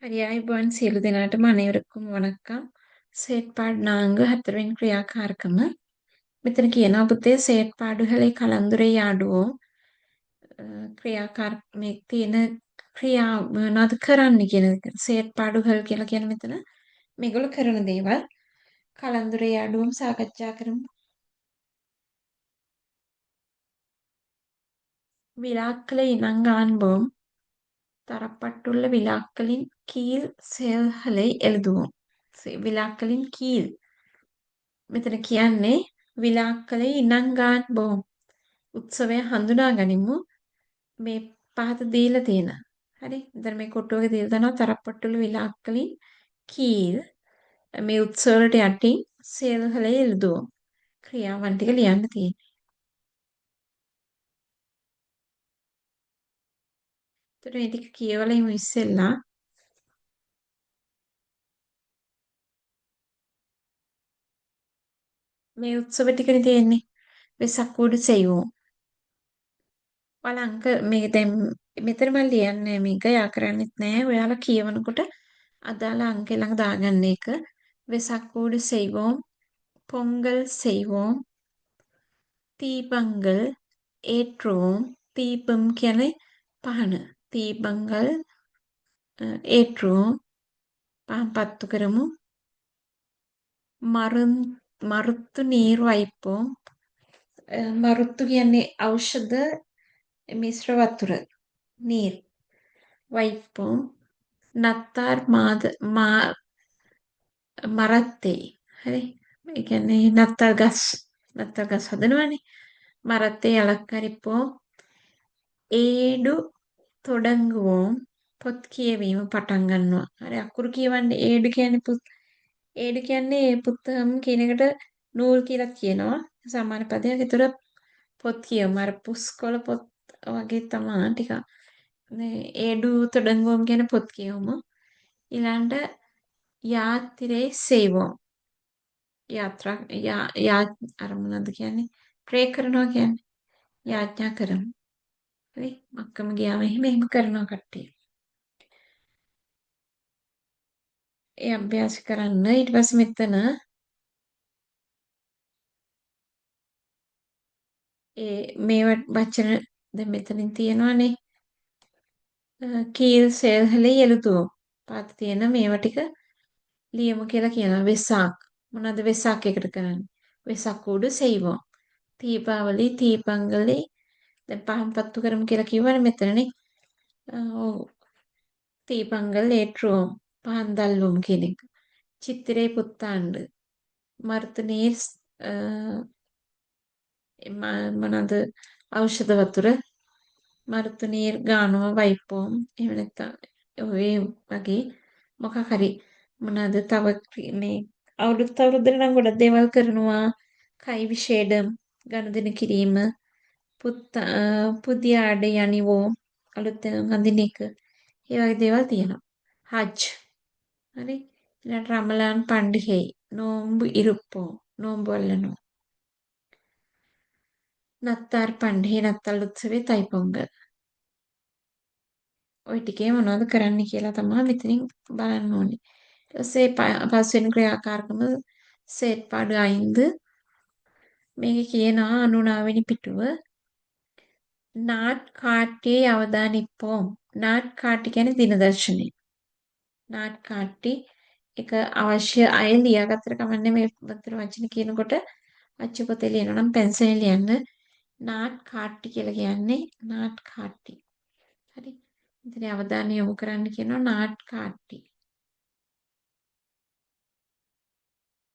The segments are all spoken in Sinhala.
අයිබෝන් සියලු දෙනාටම අනවරක්කුම් වනක්කම් සේට්පාඩ් නාංග හතරවෙන් ක්‍රියාකාරකම මෙතන කියනවා පුතේ සේට්පාඩුහලේ කලන්දුරේ යාඩුවෝ ක්‍රියාකාර මේ තියෙන ක්‍රියා මොනවද කරන්න කියන එක සේට්පාඩුහල් කියලා කියන මෙතන මේගොල්ලෝ කරන දේවල් කලන්දුරේ යාඩුවම සාකච්ඡා කරමු. விழாக்களை இனங்காண்போம் தரப்பட்டுள்ள விழாக்களின் கீழ் செயல்களை எழுதுவோம். விழாக்களின் கீழ் මෙතන කියන්නේ විලාක්කලේ ඉනංගාන්බෝම් උත්සවය හඳුනා ගනිමු මේ පහත දීලා තියෙන. හරි. දැන් මේ කොටුවක දීලා තනවා තරප්පට්ටුළු විලාක්කලින් කීල් මේ උත්සව වලට යටින් සෙල්හලේ எழுதுவோம். ක්‍රියාවන් ටික ලියන්න තියෙන්නේ. එතකොට මේ ටික කියවලා ඉමු ඉස්සෙල්ලා. මේ උත්සව ටිකනේ තියෙන්නේ. වෙසක් කූඩු සෙයිවෝ. ඔයාලා අංක මේ දැන් මෙතන මම ලියන්නේ මේක යා කරන්නෙත් නෑ. ඔයාලා කියවනකොට අදාළ අංකේ ළඟ දාගන්න එක. වෙසක් කූඩු සෙයිවෝම් பொங்கல் செய்வோம் தீபங்கள் ஏற்றுவோம் தீபம் කියන්නේ පහන දීපංගල් ඒற்றுவோம் පහන් පත්තු කරමු මරුත්තු நீர் வைப்போம் මරුත්තු කියන්නේ ඖෂධ මිශ්‍ර වතුර நீர் வைப்போம் නත්තාර් මරත්තේ හරි ඒ කියන්නේ නත්තල් ගස් හදනවනේ මරත්තේ අලක්කරිප්පෝ ඒඩු තොඩංගුවෝම් පොත් කියවීම පටන් ගන්නවා. හරි අකුරු කියවන්නේ ඒඩු කියන්නේ ඒඩු කියන්නේ පුත්තම් කියන එකට නූල් කියලා කියනවා. සාමාන්‍ය පදයක්. ඒතර පොත් කියවම අර පුස්කොළ පොත් වගේ තමයි ටික. ඒඩු තොඩංගුවෝම් කියන පොත් කියවම. ඊළඟට යාත්‍රේ සේවෝම් යාත්‍රා අර මොනවද කියන්නේ ප්‍රේ කරනවා කියන්නේ යාඥා කරමු. හරි මක්කම ගියාම එහෙම කරනවා කට්ටිය. ඒ අභ්‍යාස කරන්න ඊට පස්සේ මෙතන මේ වචන දැන් මෙතනින් තියෙනවානේ කීල් සෙල්හලේ எழுதுவோம் පාත තියෙන මේවා ටික ලියමු කියලා කියනවා වෙසක් මොනවද වෙසක් එකට කරන්නේ වෙසක් උඩු සෙයිවෝ දීපාවලි දීපංගලි දැන් පහන් පත්තු කරමු කියලා කිව්වනේ මෙතනනේ ඔව් දීපංගල් ඒට්‍රෝම් පහන් දැල්වමු කියන එක චිත්‍රේ පුත්තාණ්ඩ මර්තනීර් මොනවාද ඖෂධ වතුර මර්තුනීර් ගානවා වයිපෝම් එහෙම නැත්නම් ඔය වගේ මොකක් හරි මොනවාද තව මේ අවුරුද්දට නම් ගොඩක් දේවල් කරනවා කයි විශේෂම් ගනුදෙනු කිරීම පුදිය ආඩේ යනිවෝ අලුත් අඳින එක ඒ වගේ දේවල් තියෙනවා හජ් හරි ඊළඟ රමලාන් පණ්ඩිහේ නෝම්බු ඉරුප්පෝ නෝම්බු අල්ලනවා නත්තාර් පණ්ඩිහේ නත්තල් උත්සවේ තයිපොංගල් ওই ටිකේ මොනවද කරන්න කියලා තමයි මෙතනින් බලන්න ඕනේ. ඊට පස්සේ පස්වෙනි ක්‍රියාකාරකම සෙට් පාඩු 5 මේකේ කියනවා 99 වෙනි පිටුව නාට්කාට්ටියේ අවදානිප්පෝම් නාට්කාට්ටි කියන්නේ දිනදර්ශනය. නාට්කාට්ටි එක අවශ්‍ය අය ලියාගත්තට කමන්නේ මේ වතර වචන කියනකොට අච්චු පොතේ ලියනවා නම් පෙන්සිලෙන් ලියන්න නාට්කාට්ටි කියලා කියන්නේ නාට්කාට්ටි. හරි. ඉතින් අවධානය යොමු කරන්න කියනවා නාට්කාට්ටි.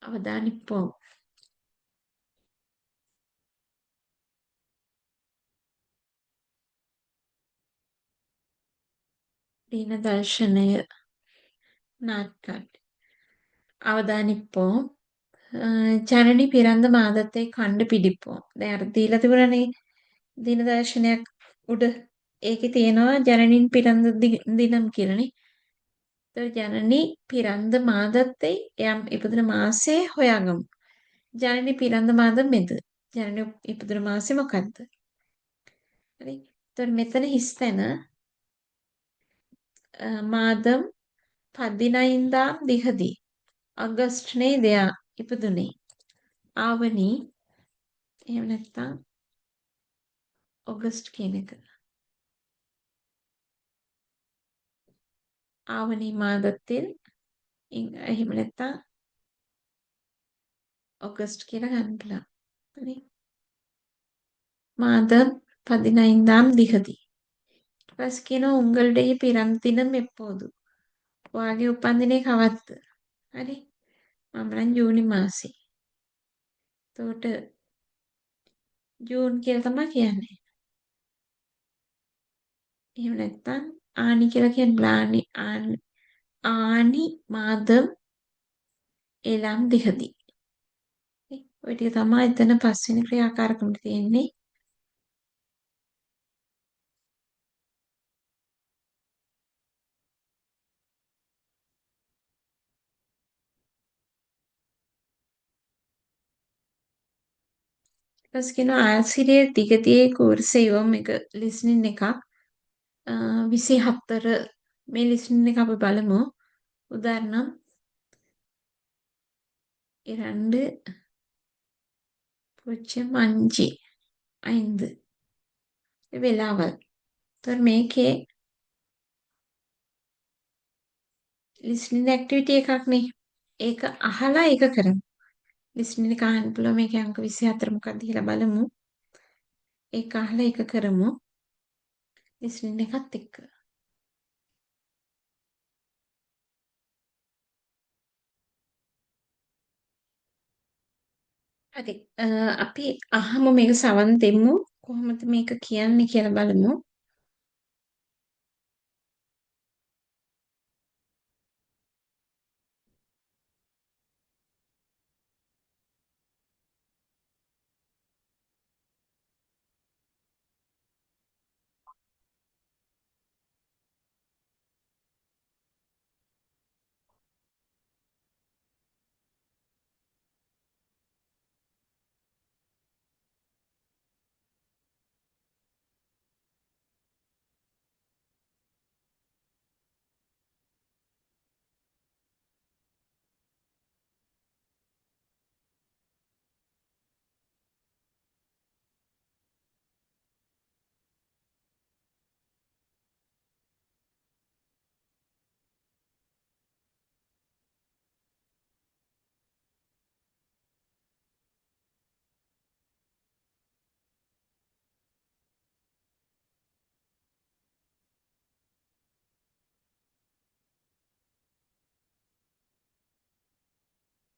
අවදානිප්පෝම් දිනදර්ශනය නාට්කාට්ටි. අවදානිප්පෝම් ජනනි පිරන්ද මාදත්තේ කණ්ඩ පිඩිප්පෝ. දැන් අර දීලා තිබුණනේ දිනදර්ශනයක් උඩ ඒකේ තියෙනවා ජනනින් පිරන්ද දිනම් කියලානේ. ඒතර ජනනි පිරන්ද මාදත්තේ යම් ඉපදුන මාසය හොයාගමු. ජනනි පිරන්ද මාද මෙද. ජනනි ඉපදුන මාසෙ මොකද්ද? හරි. ඒතර මෙතන හිස්තැන මාදම් 15ාම් දිහදි අගස්ට්නේ දෙයා ඉපදුනේ. ආවනි එහෙම නැත්නම් ඔගස්ට් කියන එක. ආවනි මාදத்தில் එහෙම නැත්නම් ඔගස්ට් කියලා ගන්න පුළුවන්. හරි. මාදම් 15ාම් දිහදි. ඊට පස්සේ කියනවා උංගල්ඩේ පිරන්තිනම් එප්පෝදු. ඔයාගේ උපන්දිනේ කවද්ද? හරි. මම නම් ජූනි මාසේ. එතකොට ජූන් කියලා තමයි කියන්නේ. එහෙම නැත්නම් ආනි කියලා කියන්නේ ආනි මාදම් එලම් දිහදි. ඔය ටික තමයි එතන පස්වෙනි ක්‍රියාකාරකමට තියෙන්නේ. ඊට පස්සේ කියනවා ආසිරිය දිගතියේ කෝර්සෙයෝ මේක ලිස්නින් එකක්. 24 මේ ලිස්නින් එක අපි බලමු. උදාහරණම් 2.5 5 වෙලාවල්. ඒතර මේකේ ලිස්නින් ඇක්ටිවිටි එකක් නේ. ඒක අහලා ඒක කරමු. ලිස්නින් එක අහන්න පුළුවන් මේකේ අංක 24 මොකක්ද කියලා බලමු. ඒක අහලා ඒක කරමු. ලිස්නින් එකත් එක්ක. හරි. අපි අහමු මේක සවන් දෙමු. කොහොමද මේක කියන්නේ කියලා බලමු.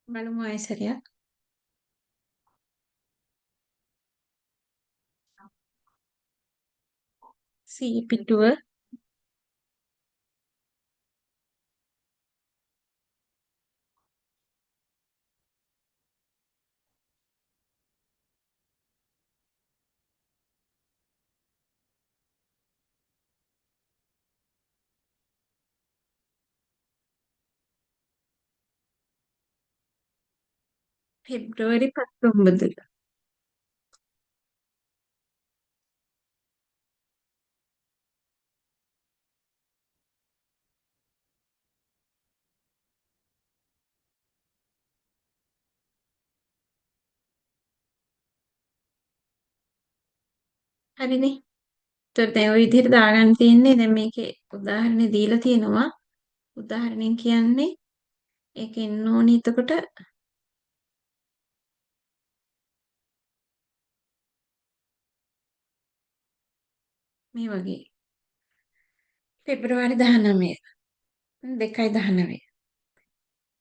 බලමු ආයෙසරයක්. සී පිටුව පෙබ්‍රවරි 19. හරිනේ. ඒතර දැන් ওই විදිහට දාගන්න තියෙන්නේ. දැන් මේකේ උදාහරණ දීලා තියෙනවා. උදාහරණයෙන් කියන්නේ ඒක එන්න ඕනි. එතකොට මේ වගේ පෙබ්‍රවාරි 19 2.19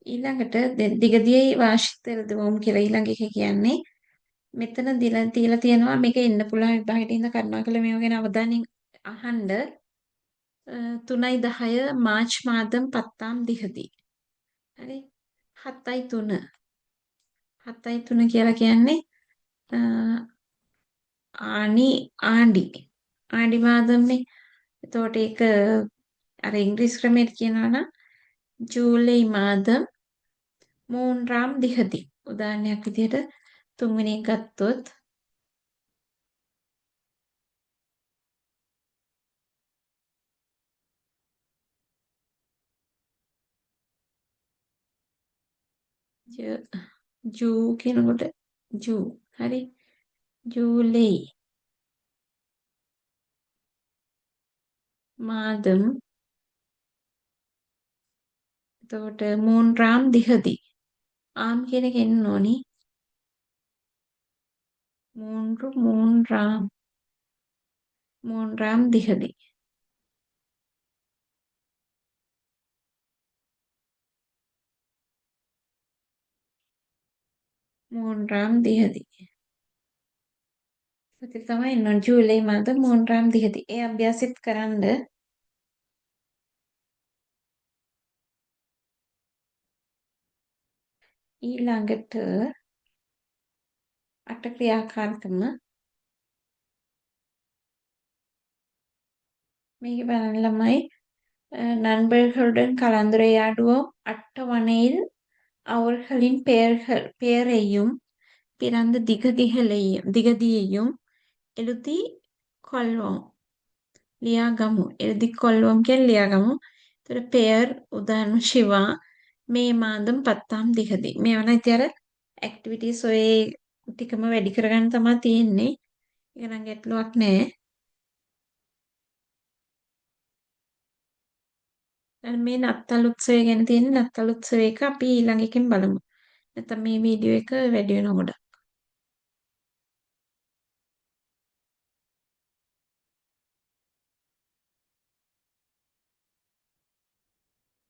ඊළඟට දිගදියේ වාර්ෂික දවුම් කියලා ඊළඟ එක කියන්නේ මෙතන තියලා තියෙනවා මේක එන්න පුළුවන් විභාගෙට ඉඳ කරුණාකරලා මේව ගැන අවධානයෙන් අහන්න 3.10 මාර්ච් මාදම් 10ාම් දිහදී හරි 7.3 7.3 කියලා කියන්නේ ආණ්ඩි ආණ්ඩි මාදම්නේ එතකොට ඒක අර ඉංග්‍රීසි ක්‍රමයට කියනවා නම් ජූලೈ මාදම් 3ාම් දිහදී උදාහරණයක් විදිහට තුන්වෙනි එක ගත්තොත් J- ජූ කියනකොට ජූ. හරි. ජූලි මාදම්. එතකොට මූන්රාම් දිහදි. ආම් කියන එක එන්න ඕනි. මූන්රාම්. මූන්රාම් දිහදි. මූන්රාම් දිහදි. සති තමයි එන්න ඕනි. ජූලි මාද මූන්රාම් දිහදි. ඒ අභ්‍යාසෙත් කරන්ඩ. ඊළඟට අට ක්‍රියාකාරකම මේක බලන්න ළමයි. நண்பர்களுடன் கலந்துரையாடுவோம் அட்டவணையில் அவர்களின் பெயரையும் பிறந்த திகதியையும் எழுதி கொள்வோம். ලියාගමු. எழுதி கொள்வோம் කියලා ලියාගමු. ඒතර පෙයර් උදාහරණ ශිවා මේ මාදම් 10ාම් දිගදී. මේවා නම් ඉතින් අර ඇක්ටිවිටීස් ඔය ටිකම වැඩි කරගන්න තමයි තියෙන්නේ. ඒක නම් ගැටලුවක් නෑ. මේ නත්තල් උත්සවය ගැන තියෙන නත්තල් උත්සවයක අපි ඊළඟ එකෙන් බලමු. නැත්නම් මේ වීඩියෝ එක වැඩි වෙනකොට